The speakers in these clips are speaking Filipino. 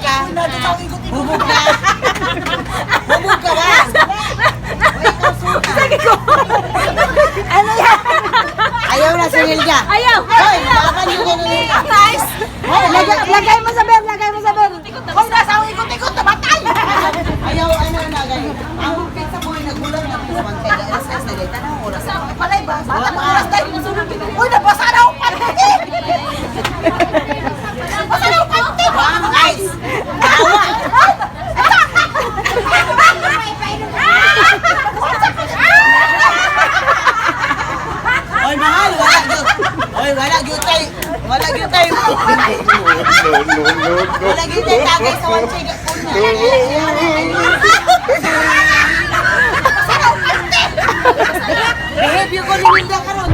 ka? Bubog ka? Bubog ka ba? Sige ko. Ano yan? Ayaw na si Hilda. Ayaw. Hoy, laban yung ganun. Nice. Lagay mo sa bel, lagay mo sa bel. Kung nasa ang ikot-ikot, namatay. Ayaw, ano na ganun. Ang pizza ko ay nagulat na pizza man kaya. Alas na gaya. Tanang oras na. Palay ba? Oras tayo. Uy, nabasa na ako panty. Nabasa na ako panty. Guys! Tawa! Oy, mahal! Wala gyud. Oy, wala gyud tayo. Wala gyud tayo. Wala gyud tayo tagay sa wansay una. Behave ko ni Hilda karon.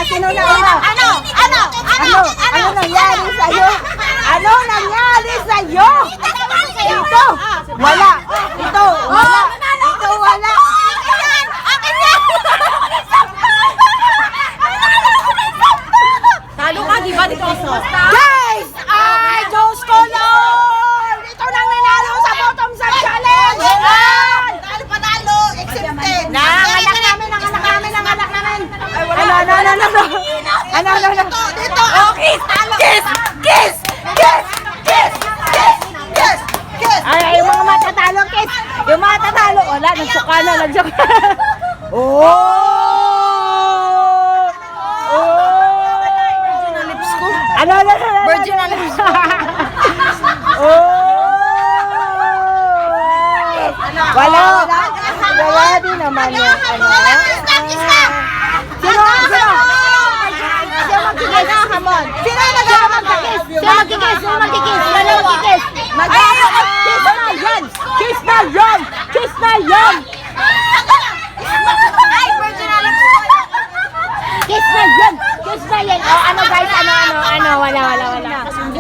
Sino na una? Ano nangyari sa'yo? Ano nangyari sa'yo? Ito! Wala! Ito! Wala! Ito! Wala! Akin yan! Talo ka, di ba? Guys! Ay, Diyos ko, Lord! Ito nang nanalo sa bottom sa challenge! Panalo! Accepted! Nanganak namin! Ano? Dito! Oh, kiss! Kiss! Ay, yung mga matatalo, kiss! Yung matatalo, wala, nagsuka na. Oh! Virgin lips ko. Ano? Virgin lips. Oh! Wala din naman yung ano. Sino magkikis? Hamon. Sino magkikis? Sino magkikis? Kiss na yan! Ay, virgin lips ko. Kiss na yan! Oh, ano guys? Ano? Wala. 1, 2